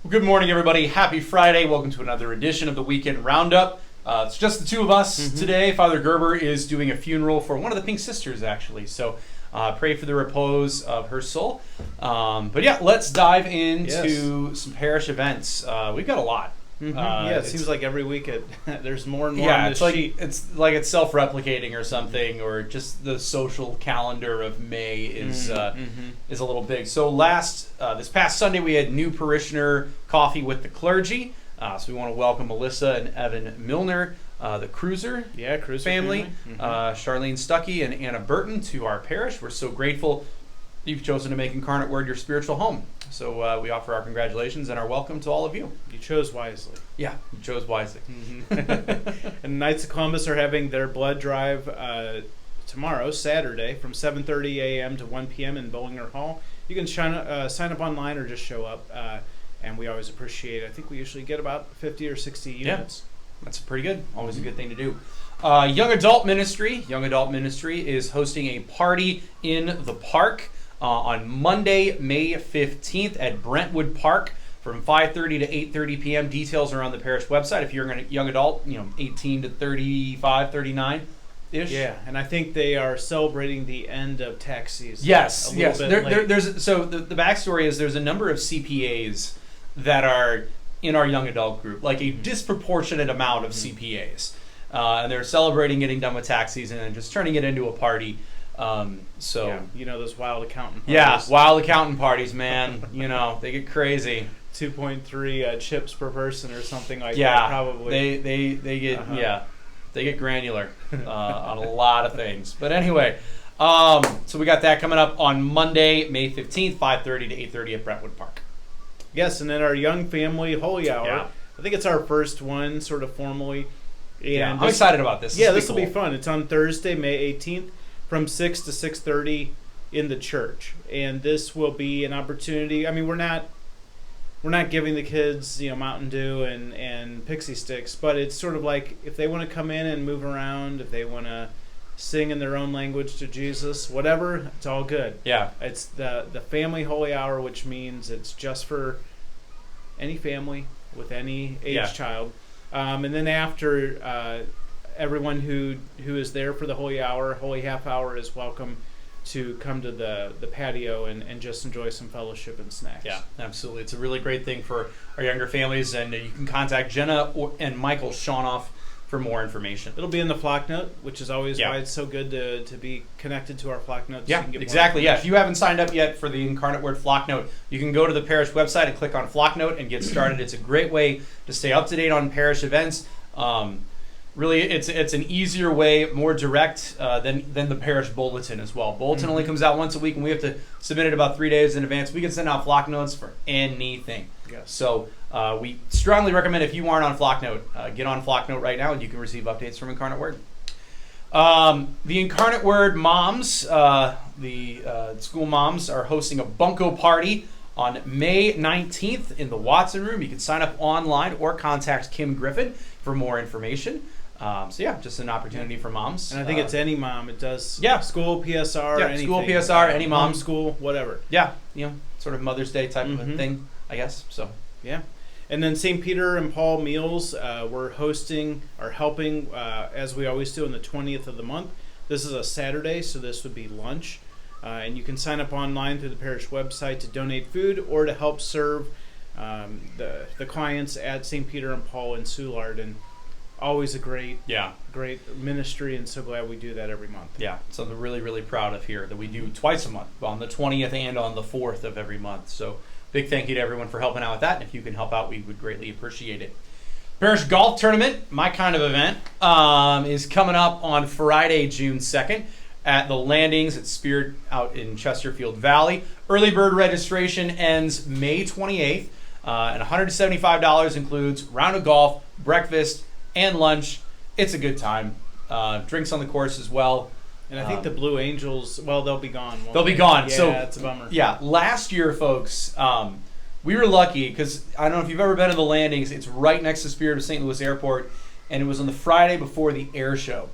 Well, good morning, everybody. Happy Friday. Welcome to another edition of the Weekend Roundup. It's just the two of us today. Father Gerber is doing a funeral for one of the Pink Sisters, actually. So pray for the repose of her soul. But yeah, let's dive into some parish events. We've got a lot. It seems like every week there's more and more on this sheet. It's like it's self-replicating or something, or just the social calendar of May is a little big. So this past Sunday we had new parishioner coffee with the clergy. So we want to welcome Melissa and Evan Milner, the Cruiser family. Charlene Stuckey and Anna Burton to our parish. We're so grateful you've chosen to make Incarnate Word your spiritual home. So we offer our congratulations and our welcome to all of you. You chose wisely. Yeah, you chose wisely. And Knights of Columbus are having their blood drive tomorrow, Saturday, from 7:30 a.m. to 1 p.m. in Bollinger Hall. You can sign up online or just show up, and we always appreciate it. I think we usually get about 50 or 60 units. Yeah, that's pretty good. Always a good thing to do. Young Adult Ministry is hosting a party in the park on Monday, May 15th at Brentwood Park from 5:30 to 8:30 p.m. Details are on the parish website. If you're a young adult, 18 to 35, 39-ish. Yeah, and I think they are celebrating the end of tax season. Yes. The backstory is there's a number of CPAs that are in our young adult group, like a disproportionate amount of CPAs. And they're celebrating getting done with tax season and just turning it into a party. Those wild accountant parties. Yeah, wild accountant parties, man. They get crazy. 2.3 chips per person or something like that, probably. They get granular on a lot of things. But anyway, so we got that coming up on Monday, May 15th, 5:30 to 8:30 at Brentwood Park. Yes, and then our Young Family Holy Hour. Yeah. I think it's our first one, sort of formally. And I'm excited about this. This will be fun. It's on Thursday, May 18th, from 6 to 6:30 in the church. And this will be an opportunity. I mean, we're not giving the kids, Mountain Dew and Pixie Sticks, but it's sort of like if they want to come in and move around, if they want to sing in their own language to Jesus, whatever, it's all good. Yeah. It's the Family Holy Hour, which means it's just for any family with any age child. And then after, everyone who is there for the Holy Hour, Holy Half Hour, is welcome to come to the patio and just enjoy some fellowship and snacks. Yeah, absolutely. It's a really great thing for our younger families, and you can contact Jenna and Michael Shawnoff for more information. It'll be in the flock note, which is always why it's so good to be connected to our flock notes. Yeah, so you can get exactly. If you haven't signed up yet for the Incarnate Word flock note, you can go to the parish website and click on flock note and get started. It's a great way to stay up to date on parish events. Really, it's an easier way, more direct than the parish bulletin as well. Bulletin only comes out once a week, and we have to submit it about 3 days in advance. We can send out flock notes for anything. Yes. So we strongly recommend, if you aren't on flock note, get on flock note right now, and you can receive updates from Incarnate Word. The Incarnate Word moms, the school moms, are hosting a Bunko Party on May 19th in the Watson Room. You can sign up online or contact Kim Griffin for more information. Just an opportunity for moms. And I think it's any mom. It does school, PSR, anything. School, PSR, any mom. School, whatever. Yeah, sort of Mother's Day type of a thing, I guess. So yeah. And then St. Peter and Paul meals, we're helping, as we always do, on the 20th of the month. This is a Saturday, so this would be lunch. And you can sign up online through the parish website to donate food or to help serve the clients at St. Peter and Paul in Soulard. And always a great ministry, and so glad we do that every month. Yeah, something really, really proud of here that we do twice a month, on the 20th and on the 4th of every month. So big thank you to everyone for helping out with that. And if you can help out, we would greatly appreciate it. Parish Golf Tournament, my kind of event, is coming up on Friday, June 2nd at the Landings at Spirit out in Chesterfield Valley. Early bird registration ends May 28th, and $175 includes round of golf, breakfast, and lunch. It's a good time. Drinks on the course as well. And I think the Blue Angels, they'll be gone. They'll be gone. Yeah, so it's a bummer. Yeah, last year, folks, we were lucky because I don't know if you've ever been to the Landings. It's right next to Spirit of St. Louis Airport, and it was on the Friday before the air show.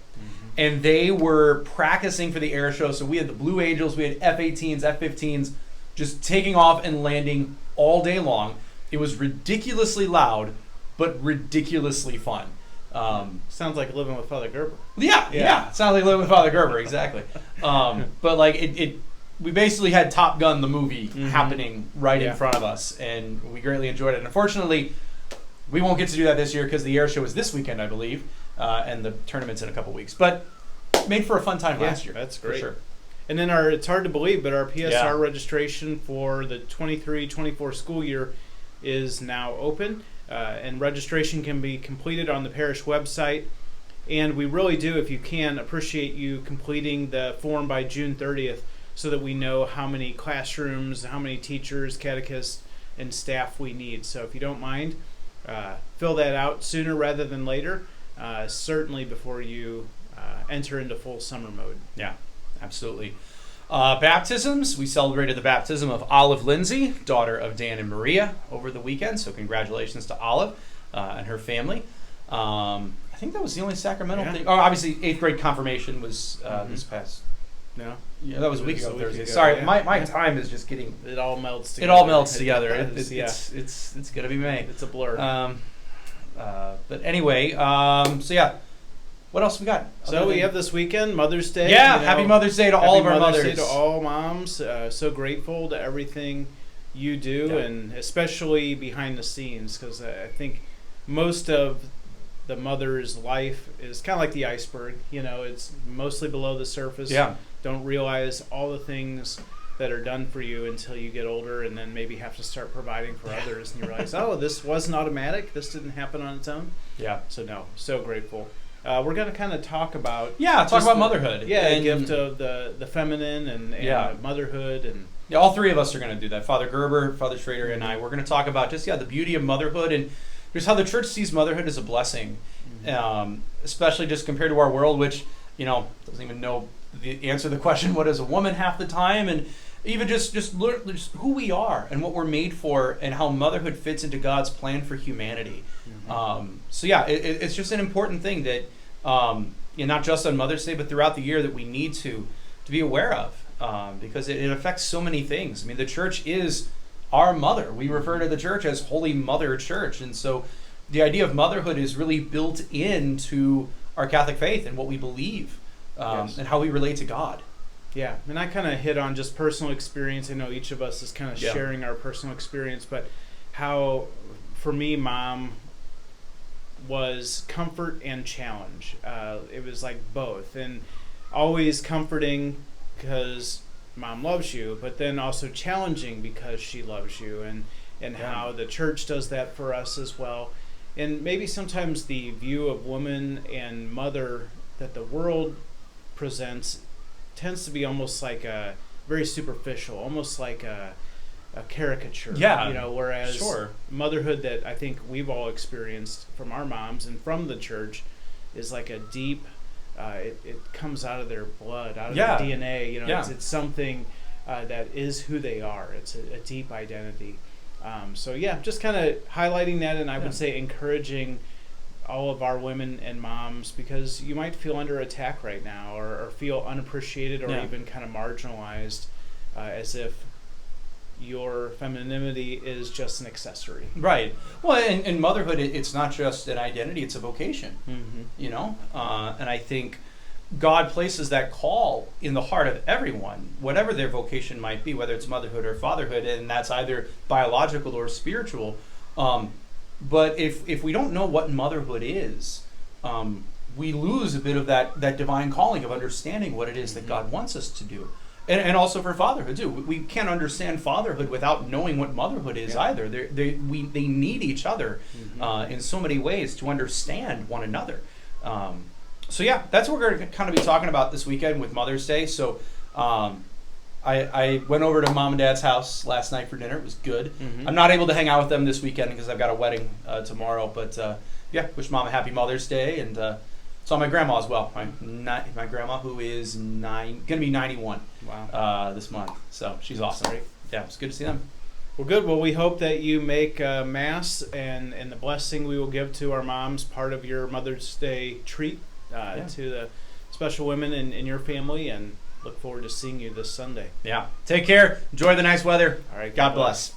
And they were practicing for the air show. So we had the Blue Angels, we had F-18s, F-15s, just taking off and landing all day long. It was ridiculously loud, but ridiculously fun. Sounds like living with Father Gerber. Yeah. It sounds like living with Father Gerber, exactly. But like we basically had Top Gun the movie happening right in front of us, and we greatly enjoyed it. And unfortunately, we won't get to do that this year because the air show is this weekend, I believe, and the tournament's in a couple weeks. But made for a fun time last year. That's great. For sure. And then it's hard to believe, but our PSR registration for the 23-24 school year is now open, and registration can be completed on the parish website. And we really do, if you can, appreciate you completing the form by June 30th so that we know how many classrooms, how many teachers, catechists, and staff we need. So if you don't mind, fill that out sooner rather than later, certainly before you enter into full summer mode. Yeah, absolutely. Baptisms. We celebrated the baptism of Olive Lindsay, daughter of Dan and Maria, over the weekend. So congratulations to Olive and her family. I think that was the only sacramental thing. Oh, obviously, 8th grade confirmation was this past. No? Yeah, that was a week ago Thursday. Ago, Sorry, yeah. my time is just getting... It all melts together. It all melts together. It's going to be May. It's a blur. But anyway, so yeah. What else we got? So we have this weekend, Mother's Day. Yeah, happy Mother's Day to all of our mothers. Happy Mother's Day to all moms. So grateful to everything you do, and especially behind the scenes, because I think most of the mother's life is kind of like the iceberg. It's mostly below the surface. Yeah. Don't realize all the things that are done for you until you get older, and then maybe have to start providing for others, and you realize, oh, this wasn't automatic. This didn't happen on its own. Yeah. So grateful. We're going to kind of talk about... about motherhood. Yeah, and the gift of the feminine and motherhood. And all three of us are going to do that. Father Gerber, Father Schrader, and I. We're going to talk about just, the beauty of motherhood and just how the church sees motherhood as a blessing, especially just compared to our world, which, doesn't even know the answer to the question, what is a woman half the time? And even just who we are and what we're made for and how motherhood fits into God's plan for humanity. It's just an important thing that, not just on Mother's Day, but throughout the year that we need to be aware of, because it affects so many things. I mean, the church is our mother. We refer to the church as Holy Mother Church. And so the idea of motherhood is really built into our Catholic faith and what we believe, and how we relate to God. Yeah, and I kind of hit on just personal experience. I know each of us is kind of sharing our personal experience, but how, for me, Mom was comfort and challenge. It was like both, and always comforting because Mom loves you, but then also challenging because she loves you, and how the church does that for us as well. And maybe sometimes the view of woman and mother that the world presents tends to be almost like a very superficial, almost like a caricature. Yeah. Whereas motherhood that I think we've all experienced from our moms and from the church is like a deep, it comes out of their blood, out of their DNA. It's something that is who they are. It's a deep identity. Just kind of highlighting that, and I would say encouraging all of our women and moms, because you might feel under attack right now, or feel unappreciated, or even kind of marginalized, as if your femininity is just an accessory. Right. Well, and motherhood, it's not just an identity, it's a vocation. And I think God places that call in the heart of everyone, whatever their vocation might be, whether it's motherhood or fatherhood, and that's either biological or spiritual. But if we don't know what motherhood is, we lose a bit of that divine calling of understanding what it is that God wants us to do. And also for fatherhood too. We can't understand fatherhood without knowing what motherhood is either. They need each other in so many ways to understand one another. That's what we're going to kind of be talking about this weekend with Mother's Day. So I went over to Mom and Dad's house last night for dinner. It was good. I'm not able to hang out with them this weekend because I've got a wedding tomorrow. But wish Mom a happy Mother's Day, and saw my grandma as well. My grandma, who is going to be 91 this month. So she's awesome. Great. Yeah, it's good to see them. Well, good. Well, we hope that you make Mass and the blessing we will give to our moms part of your Mother's Day treat to the special women in your family, and look forward to seeing you this Sunday. Yeah. Take care. Enjoy the nice weather. All right. God bless.